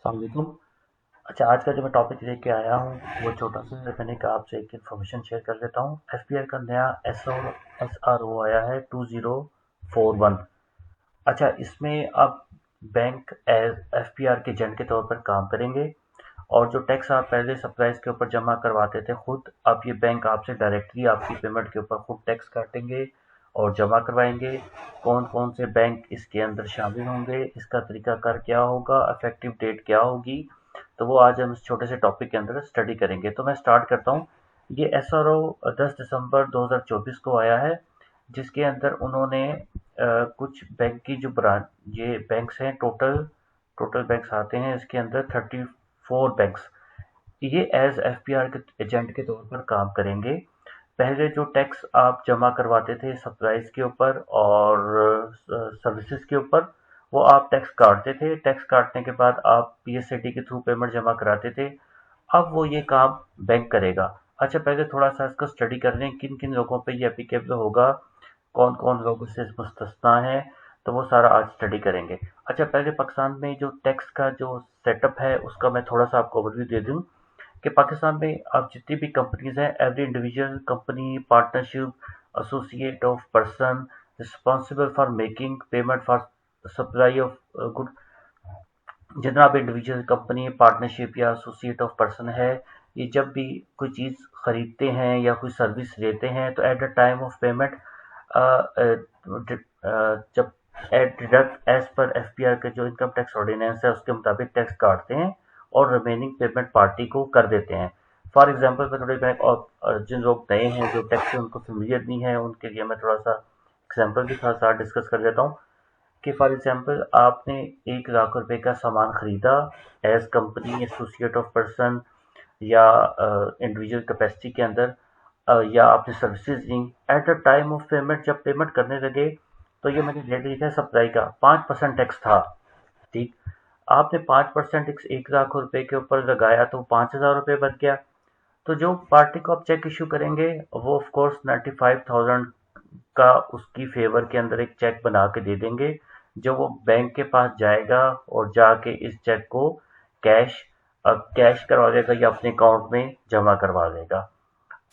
वालेकुम। अच्छा, आज का जो मैं टॉपिक लेके आया हूँ वो छोटा सा है। मैंने कहा आपसे एक इन्फॉर्मेशन शेयर कर देता हूँ। एफपीआई का नया एसआरओ आया है 2041। अच्छा, इसमें आप बैंक एज एफपीआर के एजेंट के तौर पर काम करेंगे और जो टैक्स आप पहले सप्लाईज के ऊपर जमा करवाते थे खुद, अब ये बैंक आपसे डायरेक्टली आपकी पेमेंट के ऊपर खुद टैक्स काटेंगे और जमा करवाएंगे। कौन कौन से बैंक इसके अंदर शामिल होंगे, इसका तरीकाकार क्या होगा, इफेक्टिव डेट क्या होगी, तो वो आज हम इस छोटे से टॉपिक के अंदर स्टडी करेंगे। तो मैं स्टार्ट करता हूँ। ये एसआरओ 10 दिसंबर 2024 को आया है, जिसके अंदर उन्होंने कुछ बैंक की जो ब्रांच, ये बैंक्स हैं, टोटल टोटल बैंक्स आते हैं इसके अंदर 34 बैंक्स, ये एज एफपीआर के एजेंट के तौर पर काम करेंगे। पहले जो टैक्स आप जमा करवाते थे सप्लाईज के ऊपर और सर्विसेज के ऊपर, वो आप टैक्स काटते थे। टैक्स काटने के बाद आप पीएसएटी के थ्रू पेमेंट जमा कराते थे। अब वो ये काम बैंक करेगा। अच्छा, पहले थोड़ा सा इसको स्टडी कर लें, किन किन लोगों पे ये एप्लीकेबल होगा, कौन कौन लोग इससे मुस्तस्ना है, तो वो सारा आज स्टडी करेंगे। अच्छा, पहले पाकिस्तान में जो टैक्स का जो सेटअप है उसका मैं थोड़ा सा आपको ओवरव्यू दे दूं कि पाकिस्तान में अब जितनी भी कंपनीज हैं, every individual company, partnership, associate of person responsible for making payment for supply of good, जितना भी इंडिविजुअल कंपनी, पार्टनरशिप या एसोसिएट ऑफ पर्सन है, ये जब भी कोई चीज़ खरीदते हैं या कोई सर्विस लेते हैं तो at the time of payment जब at deduct as per FPR के जो इनकम टैक्स ऑर्डिनेंस है उसके मुताबिक टैक्स काटते हैं और रिमेनिंग पेमेंट पार्टी को कर देते हैं। फॉर एग्जांपल मैं थोड़ी बैंक और जिन लोग नए हैं जो टैक्स से उनको फेमिलियर नहीं है उनके लिए मैं थोड़ा सा एग्जांपल भी थोड़ा सा डिस्कस कर देता हूँ कि फॉर एग्जांपल आपने 1 लाख रुपए का सामान खरीदा as company, associate of person या इंडिविजुअल कैपेसिटी के अंदर, या आपने सर्विसेज ली। At the time of payment जब पेमेंट करने लगे तो ये मैंने रेट लिखा है सप्लाई का 5% टैक्स था। ठीक, आपने 5% 1 लाख रुपए के ऊपर लगाया तो 5,000 रुपये बच गया। तो जो पार्टी को आप चेक इशू करेंगे वो ऑफ कोर्स 95,000 का उसकी फेवर के अंदर एक चेक बना के दे देंगे, जो वो बैंक के पास जाएगा और जाके इस चेक को कैश कैश करवा देगा या अपने अकाउंट में जमा करवा देगा।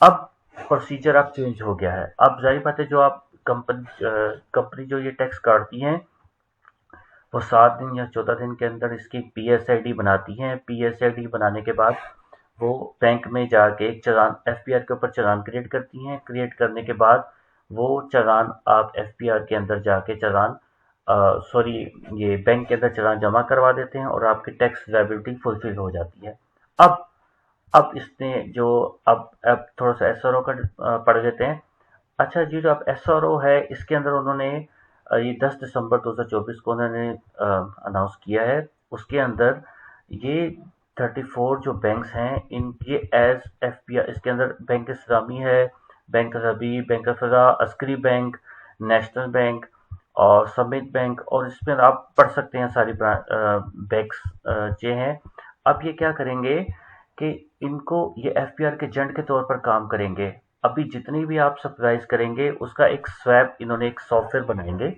अब प्रोसीजर अब चेंज हो गया है। अब जाहिर बात है, जो आप कंपनी जो ये टैक्स काटती हैं वो 7 दिन या 14 दिन के अंदर इसकी पीएसआईडी बनाती हैं। पीएसआईडी बनाने के बाद वो बैंक में जाके एक चालान एफपीआर के ऊपर चालान क्रिएट करती हैं। क्रिएट करने के बाद वो चालान आप एफपीआर के अंदर जाके चालान सॉरी ये बैंक के अंदर चालान जमा करवा देते हैं और आपकी टैक्स लायबिलिटी फुलफिल हो जाती है। अब अब इसने जो अब थोड़ा सा एसआरओ का पढ़ लेते हैं। अच्छा जी, जो अब एसआरओ है इसके अंदर उन्होंने ये 10 दिसंबर 2024 को उन्होंने अनाउंस किया है। उसके अंदर ये 34 जो बैंक्स हैं इनके एज एफपीआई, इसके अंदर बैंक इस्लामी है, बैंक रबी, बैंक फजा, अस्करी बैंक, नेशनल बैंक और समित बैंक, और इसमें आप पढ़ सकते हैं सारी बैंक्स जो हैं। अब ये क्या करेंगे कि इनको ये एफपीआर के एजेंट के तौर पर काम करेंगे। अभी जितनी भी आप सप्लाईज करेंगे उसका एक स्वैप, इन्होंने एक सॉफ्टवेयर बनाएंगे।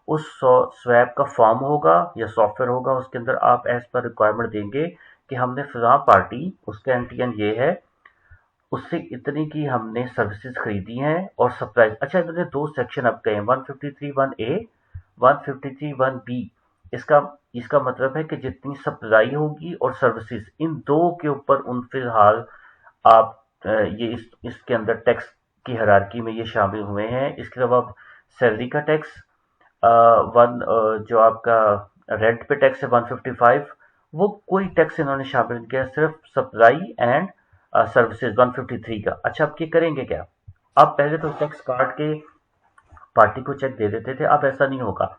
उस स्वैप का फॉर्म होगा या सॉफ्टवेयर होगा, उसके अंदर आप एज पर रिक्वायरमेंट देंगे कि हमने फला पार्टी, उसका एमटीएन ये है, उससे इतनी की हमने सर्विसेज खरीदी हैं और सप्लाई। अच्छा, इन्होंने दो सेक्शन अब गए हैं, 153(1)A, 153(1)B। इसका इसका मतलब है कि जितनी सप्लाई होगी और सर्विसेज, इन दो के ऊपर उन फिलहाल आप ये इसके अंदर टैक्स की हायरार्की में ये शामिल हुए हैं। इसके अलावा सैलरी का टैक्स जो आपका रेंट पे टैक्स है 155, वो कोई टैक्स इन्होंने शामिल नहीं किया, सिर्फ सप्लाई एंड सर्विसेज 153 का। अच्छा, अब ये करेंगे क्या? अब पहले तो टैक्स काट के पार्टी को चेक दे देते थे, अब ऐसा नहीं होगा।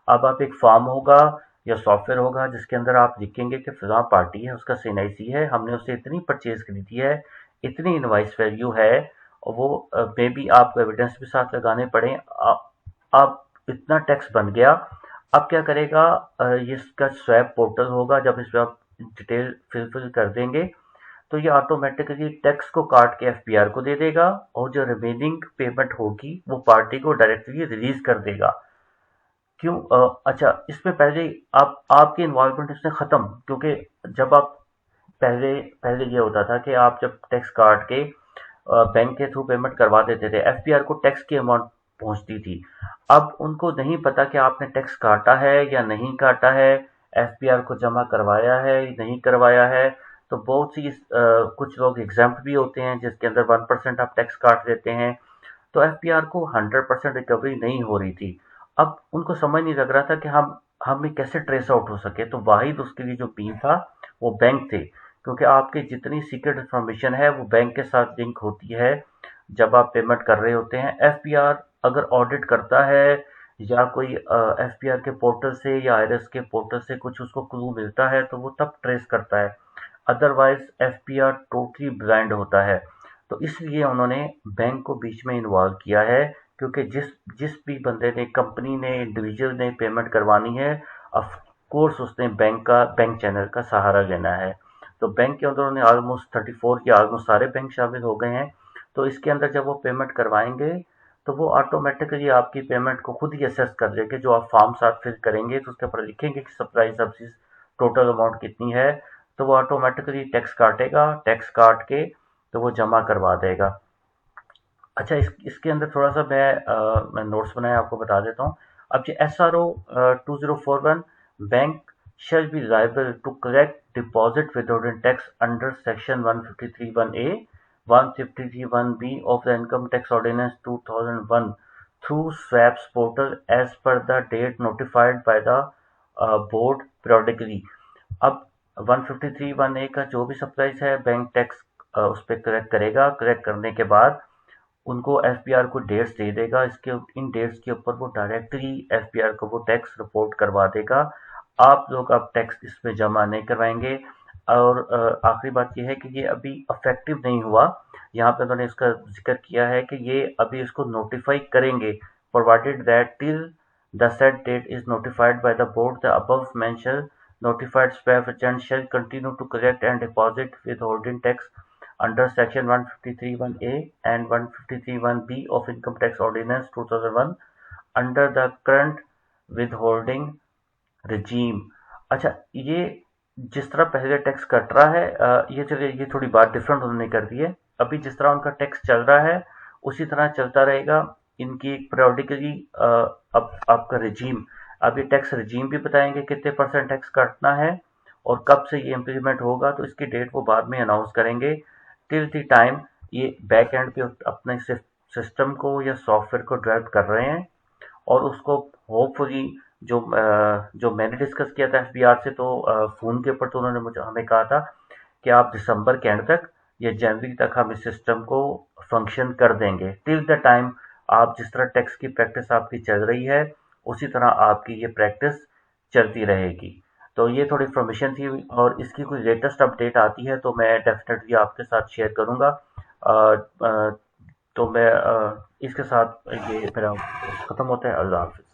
अब आप एक फॉर्म होगा या सॉफ्टवेयर होगा जिसके अंदर आप लिखेंगे कि फला पार्टी है, उसका सीएनआईसी है, हमने उससे इतनी परचेज खरीदी है, इतनी इनवाइस वैल्यू है, और वो मे बी आपको एविडेंस भी साथ लगाने पड़े। अब इतना टैक्स बन गया। अब क्या करेगा, ये इसका स्वैप पोर्टल होगा, जब इस पर आप डिटेल फिल कर देंगे तो ये ऑटोमेटिकली टैक्स को काट के एफपीआर को दे देगा और जो रिमेनिंग पेमेंट होगी वो पार्टी को डायरेक्टली रिलीज कर देगा। क्यों? अच्छा, इसमें पहले आप आपकी इन्वॉल्वमेंट इसमें खत्म, क्योंकि जब आप पहले पहले ये होता था कि आप जब टैक्स काट के बैंक के थ्रू पेमेंट करवा देते थे, एफपीआर को टैक्स की अमाउंट पहुंचती थी। अब उनको नहीं पता कि आपने टैक्स काटा है या नहीं काटा है, एफपीआर को जमा करवाया है या नहीं करवाया है। तो बहुत सी कुछ लोग एग्जाम्प्ट भी होते हैं जिसके अंदर 1% आप टैक्स काट देते हैं। तो एफपीआर को 100% रिकवरी नहीं हो रही थी। अब उनको समझ नहीं लग रहा था कि हमें कैसे ट्रेस आउट हो सके। तो वाहिद उसके लिए जो मीन था वो बैंक थे, क्योंकि आपकी जितनी सीक्रेट इन्फॉर्मेशन है वो बैंक के साथ लिंक होती है जब आप पेमेंट कर रहे होते हैं। एफपीआर अगर ऑडिट करता है या कोई एफपीआर के पोर्टल से या आईआरएस के पोर्टल से कुछ उसको क्लू मिलता है तो वो तब ट्रेस करता है, अदरवाइज एफपीआर टोटली ब्लाइंड होता है। तो इसलिए उन्होंने बैंक को बीच में इन्वॉल्व किया है, क्योंकि जिस जिस भी बंदे ने, कंपनी ने, इंडिविजुअल ने पेमेंट करवानी है, ऑफ कोर्स उसने बैंक चैनल का सहारा लेना है। तो बैंक के अंदर उन्होंने ऑलमोस्ट 34 के ऑलमोस्ट सारे बैंक शामिल हो गए हैं। तो इसके अंदर जब वो पेमेंट करवाएंगे तो वो ऑटोमेटिकली आपकी पेमेंट को खुद ही असेस कर लेंगे। जो आप फॉर्म साथ फिल करेंगे तो उसके ऊपर लिखेंगे कि सप्लाई सब्सिडी टोटल अमाउंट कितनी है, तो वो ऑटोमेटिकली टैक्स काटेगा, टैक्स काट के तो वो जमा करवा देगा। अच्छा, इसके अंदर थोड़ा सा मैं नोट्स बनाया आपको बता देता हूँ। अब ये SRO 2041, bank shall be liable to collect deposit withholding tax under section 153(1)(a), 153(1)(b of the Income Tax Ordinance 2001 through SWAP's portal as per the date notified by the board periodically। अब 153(1)(a) का जो भी supplies है bank tax उस पर collect करेगा। Collect करने के बाद उनको एफपीआर को डेट्स दे देगा। इसके इन डेट्स के ऊपर वो डायरेक्टली एफपीआर को वो टैक्स रिपोर्ट करवा देगा। आप लोग अब टैक्स इसमें जमा नहीं करवाएंगे। और आखिरी बात यह है कि ये अभी अफेक्टिव नहीं हुआ। यहाँ पे उन्होंने इसका जिक्र किया है कि ये अभी इसको नोटिफाई करेंगे, provided that till the set date is notified by the board the above mention notified swap agent shall continue to collect and deposit withholding tax under section 153(1)(a) and 153(1)(b of Income Tax Ordinance 2001 under the current withholding regime। अच्छा, ये जिस तरह पहले tax cut रहा है, ये चलिए ये थोड़ी बात डिफरेंट उन्होंने कर दी है। अभी जिस तरह उनका टैक्स चल रहा है उसी तरह चलता रहेगा। इनकी periodically अब आपका रिजीम, अब ये टैक्स रिजीम भी बताएंगे कितने % टैक्स काटना है और कब से ये इम्प्लीमेंट होगा, तो इसकी डेट वो बाद में अनाउंस करेंगे। टिल द टाइम ये बैक एंड पे अपने सिस्टम को या सॉफ्टवेयर को डेवलप कर रहे हैं और उसको होपफुली जो मैंने डिस्कस किया था एफबीआर से, तो फोन के ऊपर तो उन्होंने मुझे हमें कहा था कि आप दिसंबर के एंड तक या जनवरी तक हम इस सिस्टम को फंक्शन कर देंगे। टिल द टाइम आप जिस तरह टैक्स की प्रैक्टिस आपकी चल रही है उसी तरह आपकी ये प्रैक्टिस चलती रहेगी। तो ये थोड़ी इन्फॉर्मेशन थी और इसकी कोई लेटेस्ट अपडेट आती है तो मैं डेफिनेटली आपके साथ शेयर करूंगा। तो मैं इसके साथ ये मेरा खत्म होता है। अल्लाह हाफिज।